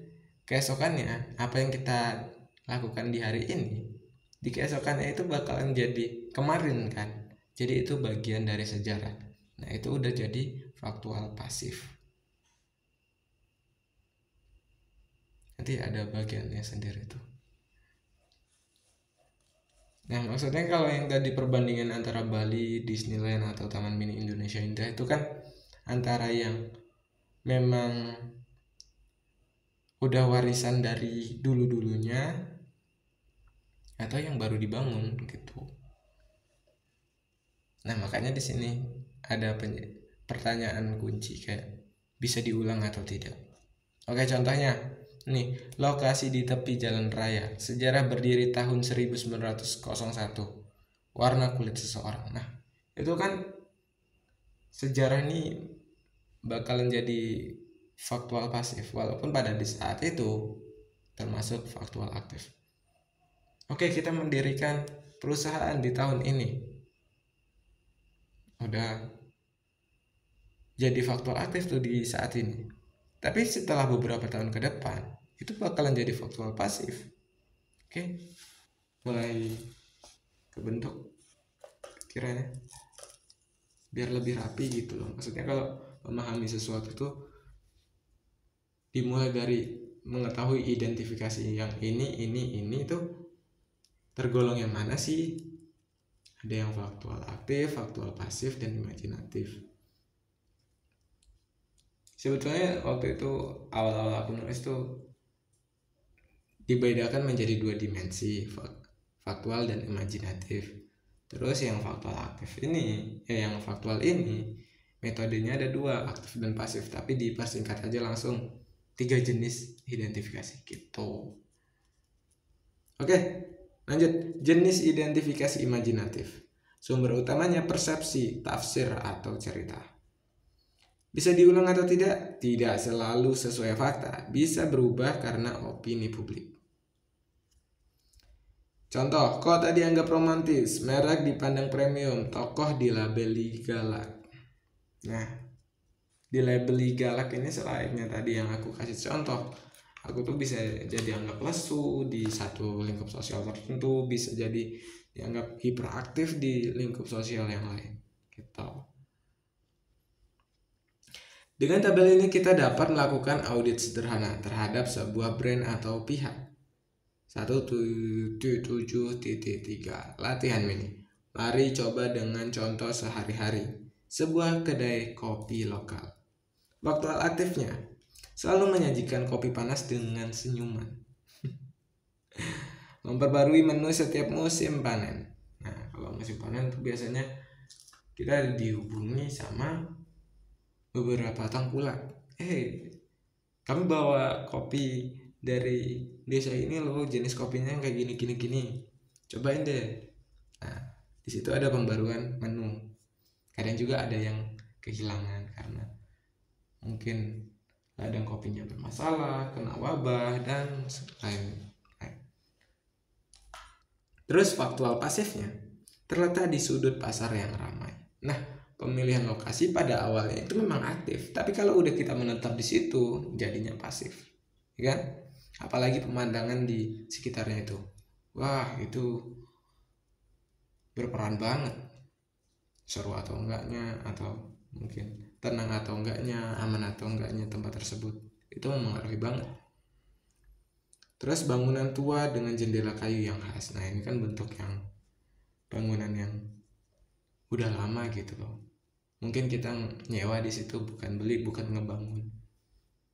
S1: keesokannya apa yang kita lakukan di hari ini di keesokannya itu bakalan jadi kemarin kan. Jadi itu bagian dari sejarah. Nah, itu udah jadi faktual pasif. Nanti ada bagiannya sendiri tuh. Nah, maksudnya kalau yang tadi perbandingan antara Bali, Disneyland atau Taman Mini Indonesia Indah itu kan antara yang memang udah warisan dari dulu-dulunya atau yang baru dibangun gitu. Nah, makanya di sini ada pertanyaan kunci kayak bisa diulang atau tidak. Oke, contohnya nih, lokasi di tepi jalan raya, sejarah berdiri tahun 1901, warna kulit seseorang. Nah, itu kan sejarah ini bakalan jadi faktual pasif walaupun pada di saat itu termasuk faktual aktif. Oke, kita mendirikan perusahaan di tahun ini, udah jadi faktual aktif tuh di saat ini. Tapi setelah beberapa tahun ke depan itu bakalan jadi faktual pasif. Oke, mulai kebentuk kiranya biar lebih rapi gitu loh. Maksudnya kalau memahami sesuatu tuh dimulai dari mengetahui identifikasi yang ini tuh tergolong yang mana sih. Ada yang faktual aktif, faktual pasif, dan imajinatif. Sebetulnya waktu itu awal-awal aku nulis tuh dibedakan menjadi dua dimensi, faktual dan imajinatif. Terus yang faktual aktif ini, yang faktual ini metodenya ada dua, aktif dan pasif, tapi dipersingkat aja langsung 3 jenis identifikasi gitu. Oke, lanjut. Jenis identifikasi imajinatif. Sumber utamanya persepsi, tafsir, atau cerita. Bisa diulang atau tidak? Tidak selalu sesuai fakta, bisa berubah karena opini publik. Contoh, kota dianggap romantis, merek dipandang premium, tokoh dilabeli galak. Nah, dilabeli galak ini selayaknya tadi yang aku kasih contoh. Aku tuh bisa jadi anggap lesu di satu lingkup sosial tertentu, bisa jadi dianggap hiperaktif di lingkup sosial yang lain gitu. Dengan tabel ini kita dapat melakukan audit sederhana terhadap sebuah brand atau pihak. 1.7.3 latihan mini. Mari coba dengan contoh sehari-hari. Sebuah kedai kopi lokal. Waktu aktifnya selalu menyajikan kopi panas dengan senyuman. Memperbarui menu setiap musim panen. Nah, kalau musim panen itu biasanya kita dihubungi sama beberapa tengkulak. Kami bawa kopi dari desa ini loh, jenis kopinya yang kayak gini. Cobain deh. Nah, di situ ada pembaruan menu. Kadang juga ada yang kehilangan karena mungkin ladang kopinya bermasalah, kena wabah dan lain-lain. Terus faktual pasifnya terletak di sudut pasar yang ramai. Nah, pemilihan lokasi pada awalnya itu memang aktif, tapi kalau udah kita menetap di situ jadinya pasif, ya kan? Apalagi pemandangan di sekitarnya itu, wah itu berperan banget, seru atau enggaknya, atau mungkin tenang atau enggaknya, aman atau enggaknya tempat tersebut, itu mempengaruhi banget. Terus bangunan tua dengan jendela kayu yang khas, nah ini kan bentuk yang bangunan yang udah lama gitu loh. Mungkin kita nyewa di situ, bukan beli, bukan ngebangun.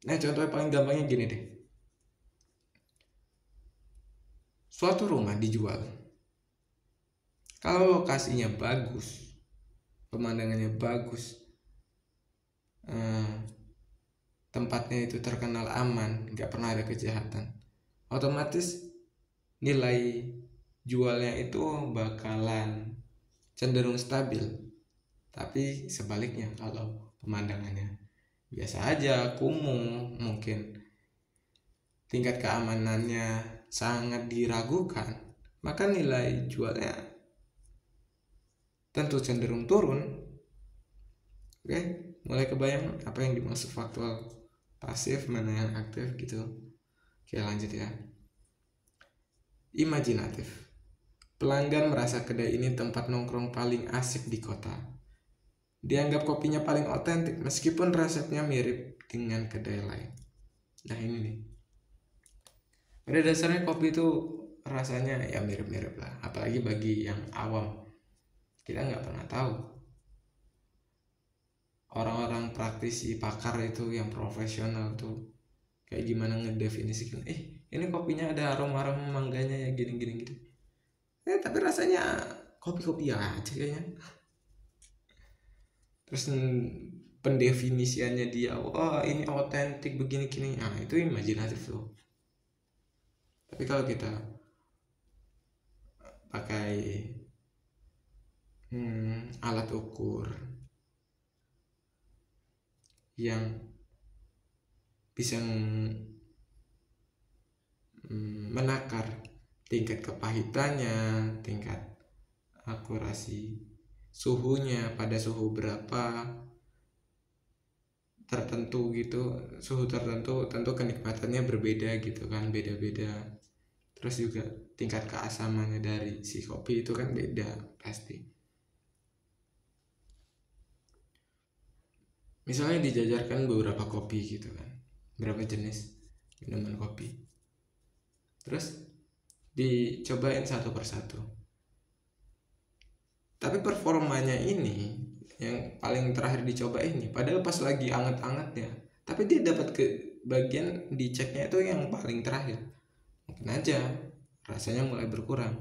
S1: Nah, contoh paling gampangnya gini deh. Suatu rumah dijual. Kalau lokasinya bagus, pemandangannya bagus, tempatnya itu terkenal aman, nggak pernah ada kejahatan, otomatis nilai jualnya itu bakalan cenderung stabil. Tapi sebaliknya, kalau pemandangannya biasa aja, kumuh, mungkin tingkat keamanannya sangat diragukan, maka nilai jualnya tentu cenderung turun. Oke, mulai kebayang apa yang dimaksud faktual pasif, mana yang aktif gitu. Oke, lanjut ya. Imajinatif. Pelanggan merasa kedai ini tempat nongkrong paling asik di kota. Dianggap kopinya paling otentik meskipun resepnya mirip dengan kedai lain. Nah ini nih, pada dasarnya kopi itu rasanya ya mirip-mirip lah. Apalagi bagi yang awam, kita nggak pernah tahu. Orang-orang praktisi, pakar itu yang profesional tuh kayak gimana ngedefinisikan, ini kopinya ada aroma-aroma mangganya ya gini-gini gitu. Tapi rasanya kopi-kopi aja kayaknya. Terus pendefinisiannya dia, ini otentik begini gini, nah itu imajinatif tuh. Tapi kalau kita pakai alat ukur yang bisa menakar tingkat kepahitannya, tingkat akurasi suhunya pada suhu berapa tertentu gitu, suhu tertentu tentu kenikmatannya berbeda gitu kan, beda-beda. Terus juga tingkat keasamannya dari si kopi itu kan beda pasti. Misalnya dijajarkan beberapa kopi gitu kan, berapa jenis minuman kopi, terus dicobain satu persatu. Tapi performanya ini yang paling terakhir dicoba ini, padahal pas lagi anget-angetnya, tapi dia dapat ke bagian diceknya itu yang paling terakhir. Mungkin aja rasanya mulai berkurang,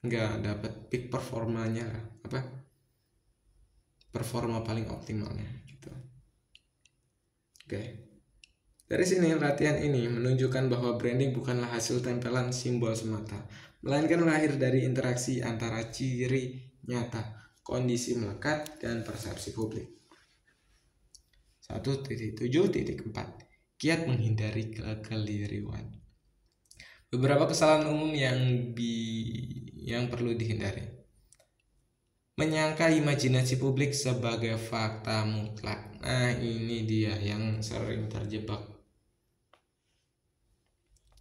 S1: nggak dapat peak performanya lah, performa paling optimalnya gitu. Oke. Dari sini latihan ini menunjukkan bahwa branding bukanlah hasil tempelan simbol semata, melainkan lahir dari interaksi antara ciri nyata, kondisi melekat, dan persepsi publik. 1.7.4 Kiat menghindari kekeliruan. Beberapa kesalahan umum yang perlu dihindari. Menyangka imajinasi publik sebagai fakta mutlak. Nah ini dia yang sering terjebak.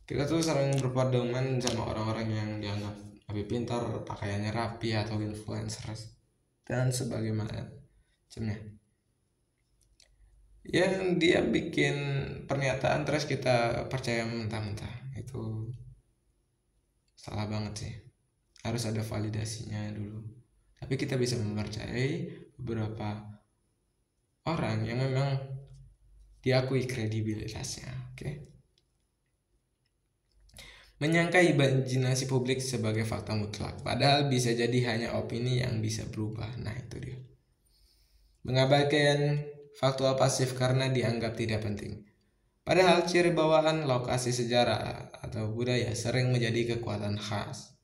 S1: Kita tuh sering berpedoman sama orang-orang yang dianggap lebih pintar, pakaiannya rapi, atau influencers dan sebagaimana macamnya. yang dia bikin pernyataan terus kita percaya mentah-mentah, itu salah banget sih. Harus ada validasinya dulu. Tapi kita bisa mempercayai beberapa orang yang memang diakui kredibilitasnya. Oke. Menyangka imajinasi publik sebagai fakta mutlak, padahal bisa jadi hanya opini yang bisa berubah. Nah, itu dia. Mengabaikan faktual pasif karena dianggap tidak penting. Padahal ciri bawaan lokasi sejarah atau budaya sering menjadi kekuatan khas.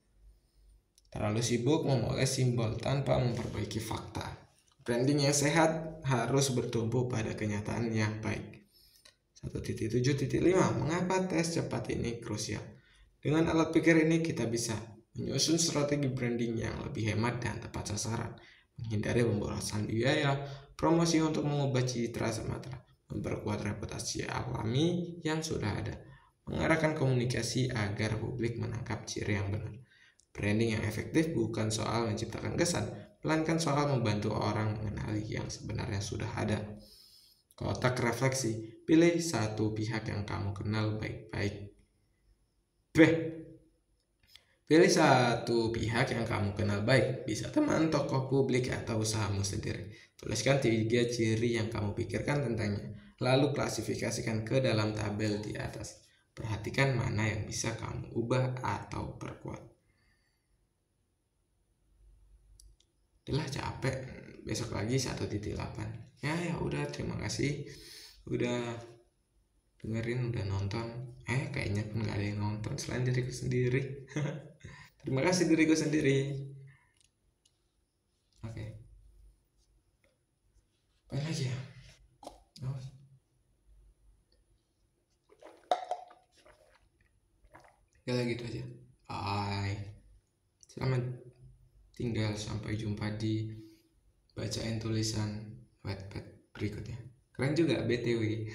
S1: Terlalu sibuk memoles simbol tanpa memperbaiki fakta. Branding yang sehat harus bertumpu pada kenyataan yang baik. 1.7.5 Mengapa tes cepat ini krusial? Dengan alat pikir ini kita bisa menyusun strategi branding yang lebih hemat dan tepat sasaran, menghindari pemborosan biaya, promosi untuk mengubah citra semata, memperkuat reputasi alami yang sudah ada, mengarahkan komunikasi agar publik menangkap ciri yang benar. Branding yang efektif bukan soal menciptakan kesan, melainkan soal membantu orang mengenali yang sebenarnya sudah ada. Kotak refleksi, pilih satu pihak yang kamu kenal baik-baik. Pilih satu pihak yang kamu kenal baik, bisa teman, tokoh publik, atau usahamu sendiri. Tuliskan 3 ciri yang kamu pikirkan tentangnya, lalu klasifikasikan ke dalam tabel di atas. Perhatikan mana yang bisa kamu ubah atau perkuat. Udah capek, besok lagi 1.8. Ya udah, terima kasih udah dengerin, udah nonton. Kayaknya pun gak ada yang nonton selain diriku sendiri. Terima kasih diriku sendiri. Oke. Apa lagi ya? Ya gitu aja. Bye. Selamat tinggal, sampai jumpa di bacain tulisan Wattpad berikutnya. Keren juga BTW.